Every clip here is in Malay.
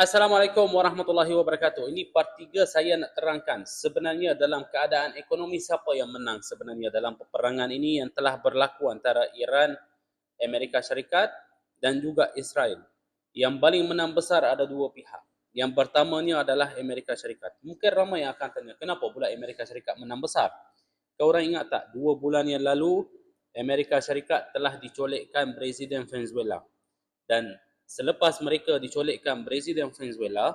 Assalamualaikum warahmatullahi wabarakatuh. Ini part 3 saya nak terangkan sebenarnya dalam keadaan ekonomi siapa yang menang sebenarnya dalam peperangan ini yang telah berlaku antara Iran, Amerika Syarikat dan juga Israel. Yang paling menang besar ada dua pihak. Yang pertamanya adalah Amerika Syarikat. Mungkin ramai yang akan tanya, kenapa pula Amerika Syarikat menang besar? Kau orang ingat tak, 2 bulan yang lalu Amerika Syarikat telah dicolekkan Presiden Venezuela. Dan selepas mereka dicolekkan Presiden Venezuela,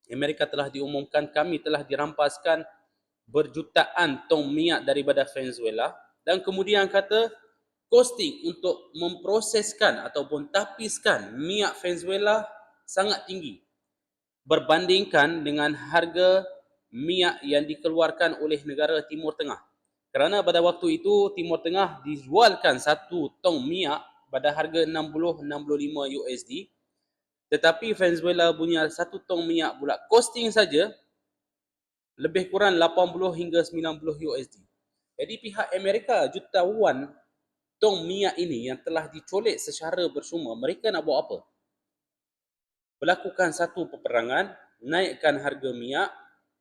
Amerika telah diumumkan kami telah dirampaskan berjutaan tong minyak daripada Venezuela dan kemudian kata costing untuk memproseskan ataupun tapiskan minyak Venezuela sangat tinggi berbandingkan dengan harga minyak yang dikeluarkan oleh negara Timur Tengah. Kerana pada waktu itu Timur Tengah dijualkan satu tong minyak pada harga 60-65 USD, tetapi Venezuela punya satu tong minyak pula costing saja lebih kurang 80 hingga 90 USD. Jadi pihak Amerika jutawan tong minyak ini yang telah dicolek secara bersuma, mereka nak buat apa? Melakukan satu peperangan, naikkan harga minyak,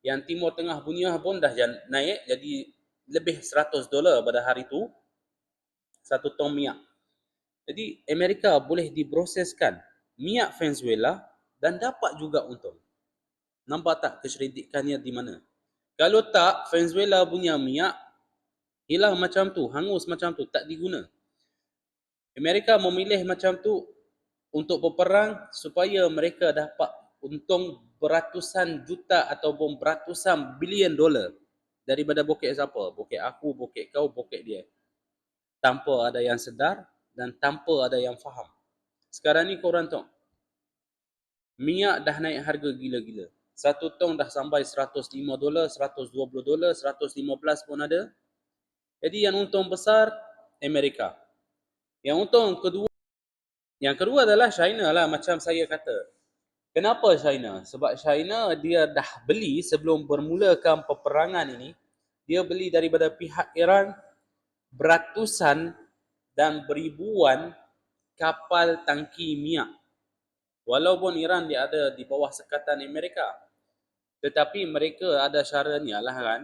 yang Timur Tengah punya pun dah naik jadi lebih $100 pada hari itu satu tong minyak. Jadi Amerika boleh diproseskan minyak Venezuela dan dapat juga untung. Nampak tak kecerdikannya di mana? Kalau tak, Venezuela punya minyak hilang macam tu, hangus macam tu, tak diguna. Amerika memilih macam tu untuk berperang supaya mereka dapat untung beratusan juta ataupun beratusan bilion dolar daripada bokek siapa? Bokek aku, bokek kau, bokek dia. Tanpa ada yang sedar dan tanpa ada yang faham. Sekarang ni korang tahu, minyak dah naik harga gila-gila. Satu tong dah sampai $105, $120, $115 pun ada. Jadi yang untung besar Amerika. Yang kedua adalah China lah, macam saya kata. Kenapa China? Sebab China dia dah beli sebelum bermulakan peperangan ini, dia beli daripada pihak Iran beratusan dan beribuan kapal tangki minyak. Walaupun Iran dia ada di bawah sekatan Amerika, tetapi mereka ada caranya lah kan,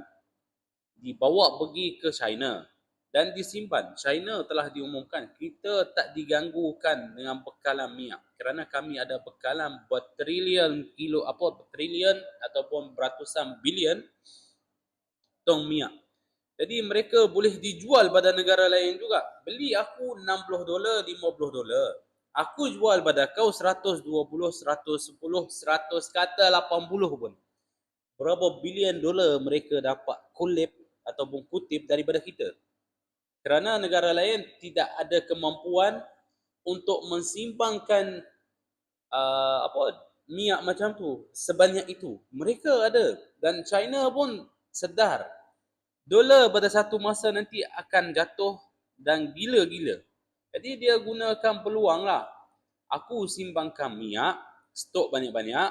dibawa pergi ke China dan disimpan. China telah diumumkan kita tak diganggukan dengan bekalan minyak kerana kami ada bekalan bertrilion ataupun beratusan bilion tong minyak. Jadi mereka boleh dijual pada negara lain juga. Beli aku $60, $50. Aku jual pada kau 120, 110, 100, kata 80 pun. Berapa bilion dolar mereka dapat collect ataupun kutip daripada kita. Kerana negara lain tidak ada kemampuan untuk mensimpangkan minyak macam tu sebanyak itu. Mereka ada dan China pun sedar dolar pada satu masa nanti akan jatuh dan gila-gila. Jadi dia gunakan peluang lah. Aku simpankan minyak, stok banyak-banyak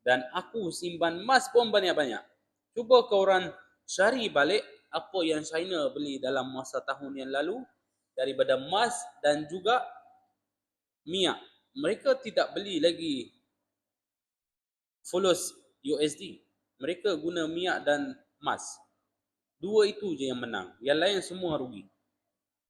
dan aku simpan emas pun banyak-banyak. Cuba korang cari balik apa yang China beli dalam masa tahun yang lalu daripada emas dan juga minyak. Mereka tidak beli lagi fulus USD. Mereka guna minyak dan emas. Dua itu je yang menang. Yang lain semua rugi.